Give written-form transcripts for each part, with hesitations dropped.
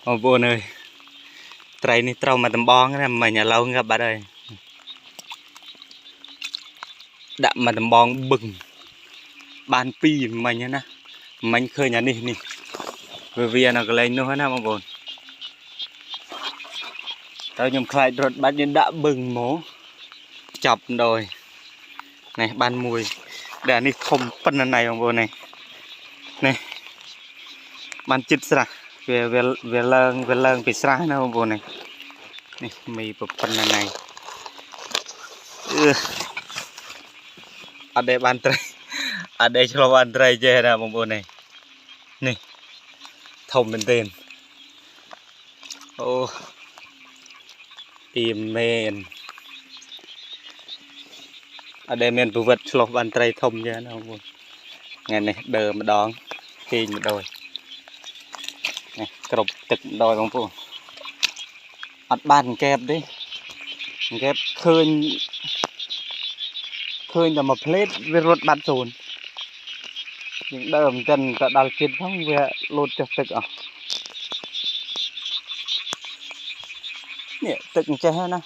Ông bố ơi, trái này trâu mà tầm bong này mà nhà lâu gặp bà đây. Đạm mà tầm bong bừng ban pi mình nhá nè. Mình khơi nhà này nè. Vì nó cái lên nữa nè ông bố. Tao nhầm khai rốt bắt đến đã bừng mố. Chọc rồi. Này ban mùi. Để này không phân này ông bố này. Này. Ban chít ra. Về lợn bị xa nè ông bố này. Này mì bột phân này. Ở đây ban trái. Ở đây cho ban trái chơi nè ông bố này. Này. Thông bên tên. Ô. Tìm men. Ở đây men vật cho ban trái thông chơi nè ông bố. Ngày này đờ mà đón. Khi một đôi. Này, cột tực đôi ông bố. Ở bàn kẹp đi. Kẹp khơi là một plate với rốt bát sồn. Những đờm chân ta đào kiến phong về lột cho tực à. Nè tực chơi nè.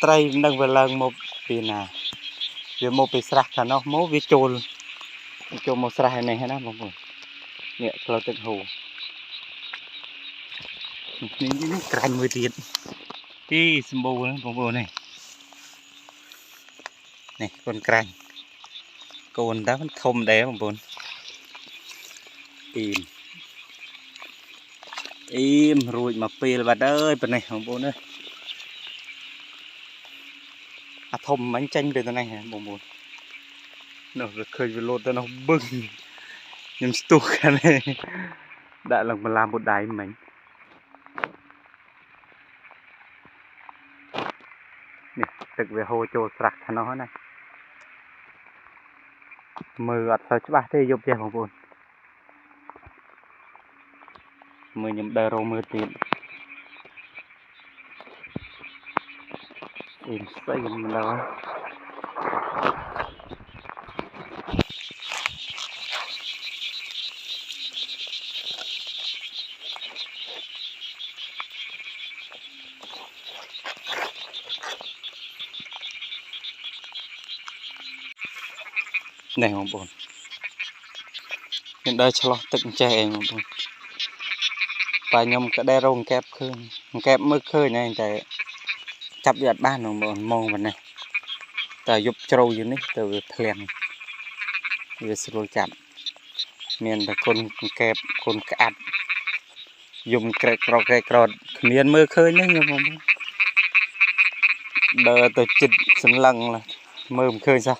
Trai nâng về lần một vì nà. Vì một bị sạc cả nó mố vì chôl. Chôl một sạc này hết á mọi người. Nè cho tực hồ. Những cành mới tiết. Tí xâm bồ đó mọi người này. Này con cành. Con đó thông đế mọi người. Tìm. Im rồi mà pil vào đây bên này mọi người ơi. À thông bánh chanh về tận này hả mọi người. Nó khơi về lột nó bưng. Nhưng stu cái này. Đã là làm một đáy mình. Nè, thực về hồ trô sạc thả nó này. Mưa gọt sao chứ bà thế giúp cho mọi người. Mưa nhầm đờ rô mưa tiền. Im xây mình đó. Này mọi người. Hiện đây cho lo tận trẻ mọi người. Và nhầm cái đe rông kẹp khơi. Kẹp mới khơi này chạy. Chắp giật ban mọi người mong vào này. Ta giúp trâu dưới này từ thuyền. Vì sự lôi chạm. Nên là con kẹp, con cát. Dùng cái crọt. Miền mưa khơi nữa nhưng mà. Đờ tôi chích sân lăng là mưa khơi sao.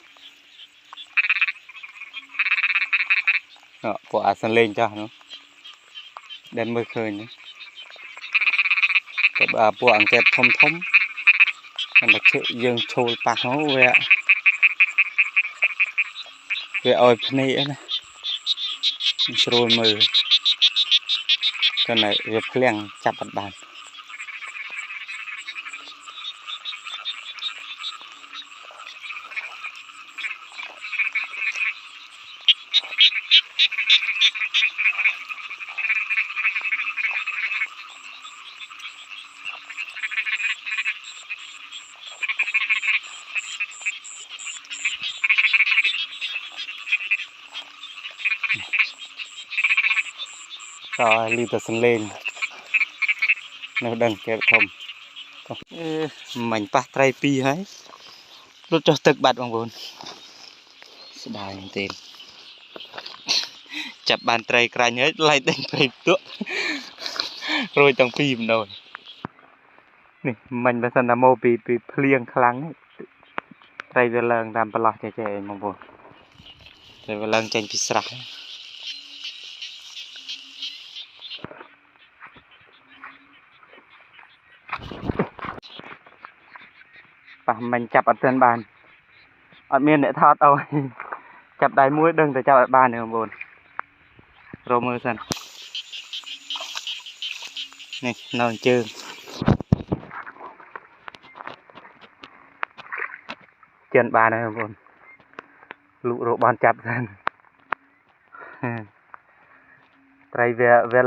Quả sân lên cho nó. Đến mưa khơi nữa. Cái bà bộ ăn kẹp thông thống. Là chữ dương trôi bạc nó về. Về ôi phần này nè. Rồi mưa. Cái này về phèn chắp bật bàn. Rồi đi từ sân lên. Nếu đừng kẹp không. Mình bắt trai pi hết. Lúc cho tức bật bằng vốn. Sẽ đài mình tên. Chập bàn trai cài nhớ lại tên trai tựa. Rồi trong phim rồi. Nè, mình bây giờ là mô bị phliêng khăn. Trai về lần làm bà lọt cho trẻ bằng vốn. Trai về lần chanh bị sạc. Và mình chập ở trên bàn. Ở miền để thoát ôi. Chập đáy mũi đừng để chập ở bàn nữa buồn. Rồi mưa sân. Nè, nồi chương. Trên bàn này buồn. Lụ rộ bàn chập sân. Trai về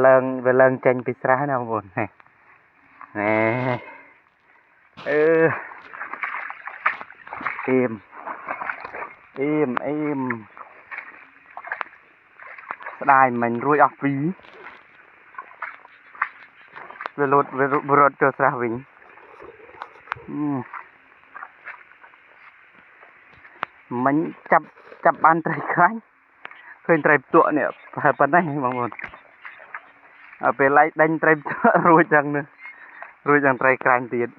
lần tranh bị xá nào buồn này nè im đài mình ruồi ọc ví về lột cho xa vĩnh mình chập ăn trai khánh khơi trai tụa nè phải bắn này mọi người ở bên lại đánh trai ruồi chẳng trai khánh tiền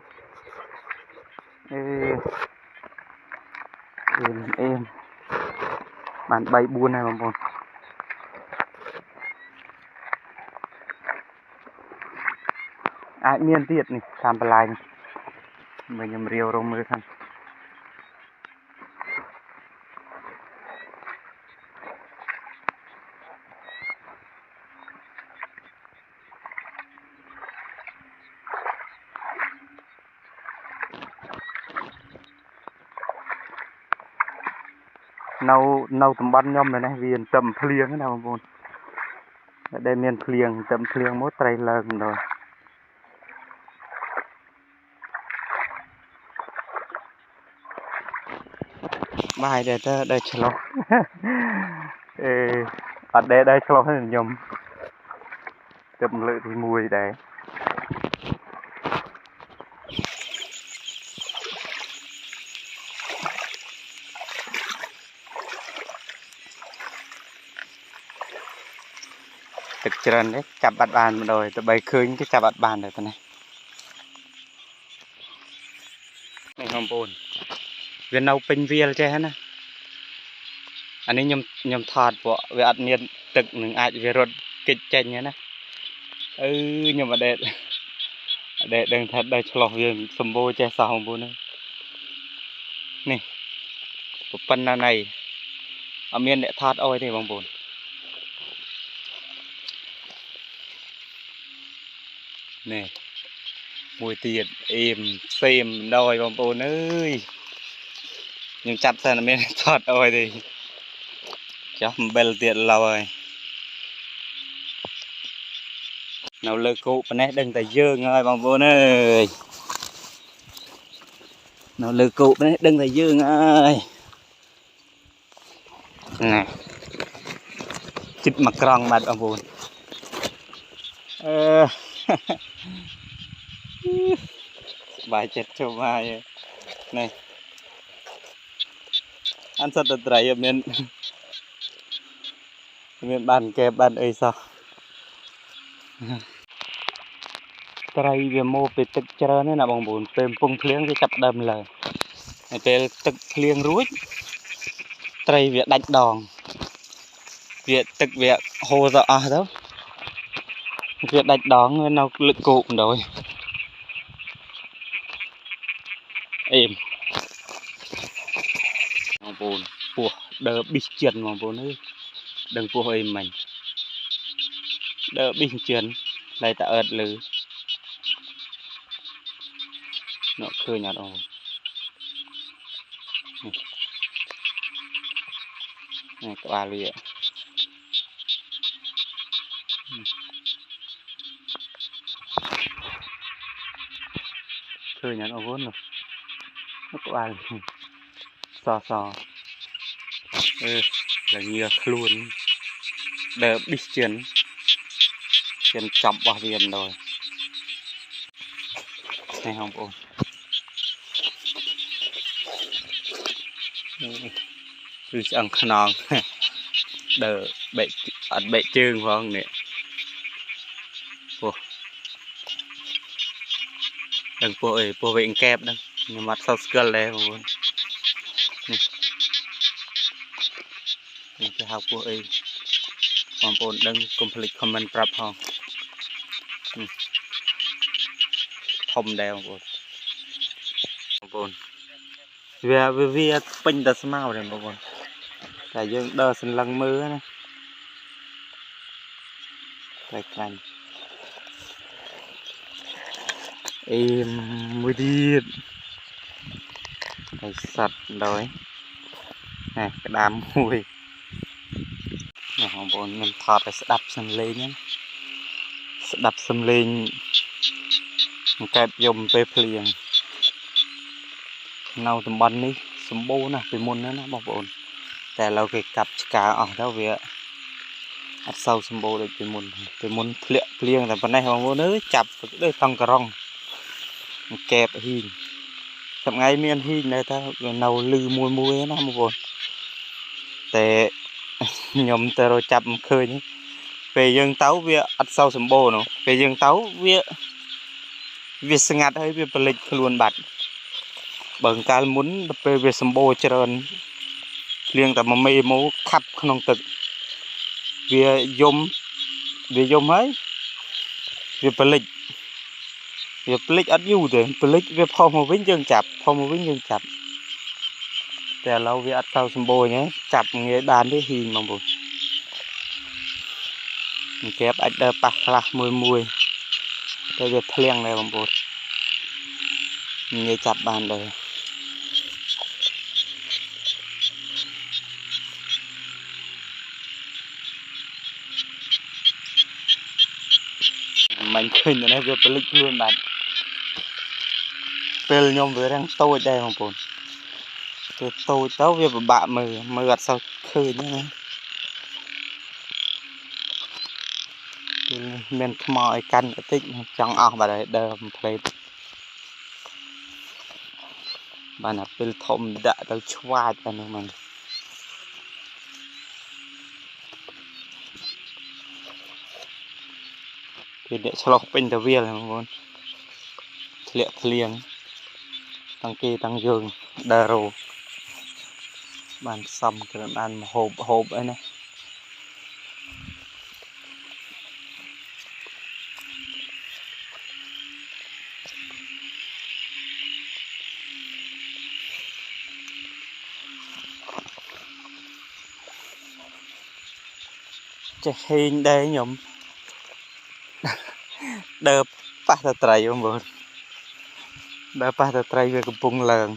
em bạn bay buôn này mọi người ai miên tiệt này làm lại này mình nhầm riêu rong mới thằng nâu tầm bắn nhom này vì tầm phliêng cái nào mọi người đây miền phliêng tầm phliêng mốt trai lần rồi bài đây chlo ở đây chlo hơi nhom chậm lự thì mùi đấy thực trần đấy chập bát bàn rồi tụi bay khơi cái chập bát bàn rồi tụi này này không buồn viên nâu pin viên chơi hết nè anh ấy nhom thọt vợ về ăn miên tực nương ai về rốt kịch chanh nhá nè nhưng mà để đừng thật đây cho lọc viên sầm bô chơi sao không buồn nữa nè một phần này ở miên để thọt ôi thì bằng buồn nè mùi tiền im xem đôi bằng buồn ơi nhưng chặt ra là miên thọt ôi thì chắc bèl tiện lâu rồi nào lơ cụ này đừng tại dương ơi bằng vô ơi nào lơ cụ này đừng tại dương ơi nè chích mặt rong mặt bằng vô bài chết cho bài này ăn sạch được rảy ở miền bàn kẹp bàn ấy sao trai về mô vềទឹកchơi này là bằng bồn về phung phliếng cái chập đầm lời vềទឹកphliếng rúi trai về đánh đòn vềទឹកvề hồ dọ đó về đánh đòn nó lực cụ rồi êm bằng bồn của đỡ bị trượt bằng bồn ơi đừng của hơi mình đỡ bị trượt lại ta ớt lử nó khơi nhạt ồ này các bà lìa khơi nhạt ồ vốn rồi các bà lìa sò là nhiều luôn đỡ bị chuyển chọc vào viền rồi này không ổn cứ ăn non đỡ bệ ăn bệ chương phải không nè đừng po về kẹp đâu nhưng mặt sau skull này luôn nè cái học po còn bồn đừng complete comment prep không thông đeo bồn vì pin đợt màu này bồn tại dương đợt sinh lăng mưa này cái cành em mùi điên cái sạch rồi này cái đám mùi này បងប្អូនខ្ញុំថតឲ្យស្ដាប់សំឡេងហ្នឹងស្ដាប់សំឡេងកែបយំពេលភ្លៀងនៅតំបន់នេះសម្បូរណាស់ពីមុនណាបងប្អូនតែឥឡូវគេកាប់ឆ្ការអស់ទៅវាអត់សូវសម្បូរដូចពីមុនធ្លាក់ភ្លៀងតែប៉ុណ្ណេះបងប្អូនអើយចាប់ដូចតង់ក្រុងកែបហ៊ីងថ្ងៃមានហ៊ីងនៅតែវានៅលឺមួយណាបងប្អូនតែខ្ញុំទៅរកចាប់មិនឃើញពេលយើងទៅវាអត់សូវសម្បូរនោះពេលយើងទៅវាស្ងាត់ហើយវាប្រលិចខ្លួនបាត់បើកាលមុនដល់ពេលវាសម្បូរច្រើនភ្លៀងតែមួយមេមកខាប់ក្នុងទឹកវាយំហើយវាប្រលិចអត់យូរទេប្រលិចវាផុសមកវិញយើងចាប់តែឥឡូវវាអត់ទៅសម្បូរទេចាប់ងាយបានទេហ៊ីងបងប្អូនកែបអាចដើរប៉ះខ្លះមួយតែវាធ្លៀងដែរបងប្អូនងាយចាប់បានដែរមិនឃើញទេវាប្រលិចខ្លួនបាត់ពេលខ្ញុំវារាំងតូចដែរបងប្អូនទៅតូចទៅវាពិបាកមើលអត់សូវឃើញទេណាមានថ្មឲ្យកាន់បន្តិចចង់អស់បាត់ហើយដើរផ្លេតបានតែពេលធំដាក់ទៅឆ្វាចតែនោះមិនគេអ្នកឆ្លោះពេញតាវាលបងប្អូនធ្លាក់ភ្លៀងតាំងគេតាំងយើងដើររោបានសំគ្រាន់បានហូបអីណាចេះហេងដែរខ្ញុំដើរប៉ះទៅត្រីបងប្អូនដើរប៉ះទៅត្រីវាកំពុងឡើង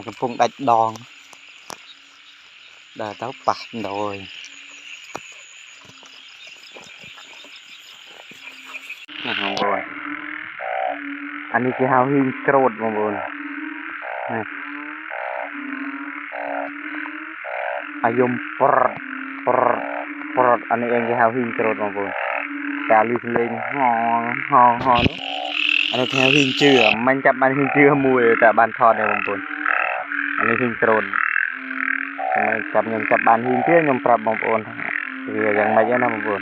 កំពុងដាច់ដងដើរទៅប៉ះដោយណាបងប្អូនអានេះគេហៅហ៊ីងក្រូតបងប្អូនអាយំប្រត់អានេះគេហៅហ៊ីងក្រូតបងប្អូនតែលឺលេងហងអានេះគេហៅហ៊ីងជឿមិនចាប់បានហ៊ីងជឿមួយតែបានថតដែរបងប្អូនអានេះហ៊ីងក្រូតខ្ញុំចាប់បានហ៊ីងជឿខ្ញុំប្រាប់បងប្អូនវាយ៉ាងម៉េចណាបងប្អូន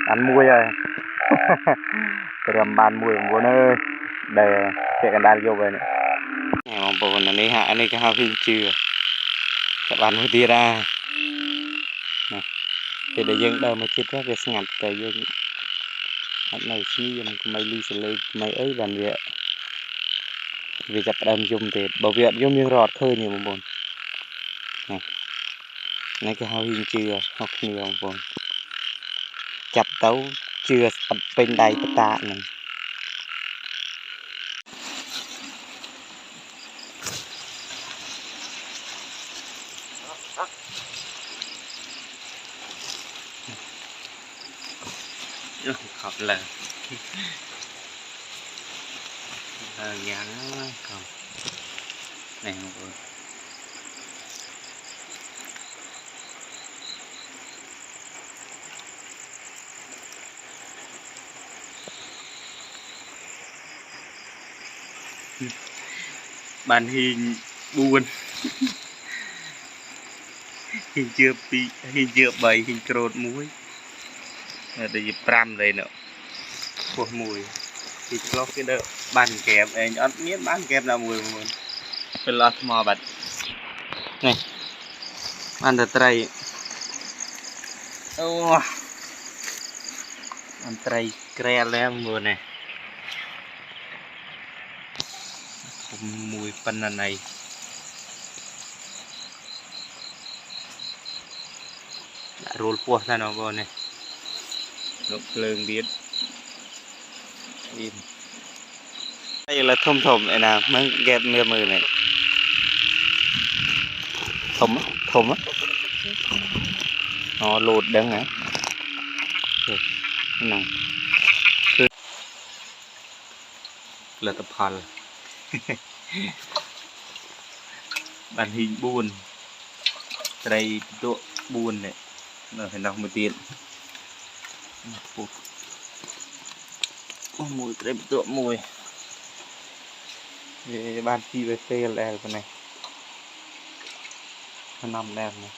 បានមួយហើយត្រៀមបានមួយបងប្អូនអើយដែលជាកណ្ដាលយកហើយបងប្អូនអានេះគេហៅហ៊ីងជឿចាប់បានមួយទៀតពេលដែលយើងដើរមកជិតវាស្ងាត់តែយើងអត់នៅស្ងៀមមិនលឺសលេងមិនអីបានវាចាប់ដើមយំទេបើវាអត់យំយើងរត់ឃើញទេបងប្អូននេះគេហៅហ៊ីងជឿហៅគ្នាបងប្អូនចាប់ទៅជឿអត់ពេញដៃបតាហ្នឹងขอบเลยnhang còn này mọi người bàn hình buồn hình chưa bày hình trộn muối để pram đây nữa của mùi thì cho cái đỡ bàn kẹp anh ăn miếng bán kẹp là mùi mùiเป็นลอดมอบัดนี่มันจะไตรโอ้มันไตรแกรแล้วมือเนี่ยมวยปันนันnày đã roll po ra nó vô này lục lường biết im đây là thùng này nào mới ghép mưa mưa này thùng á nó lột đắng á này là tập hòn bản hình buồn đây độ buồn này là phải đọc một tiền mùi đây độ mùi về ban chi về phê là cái này nó nằm đẹp này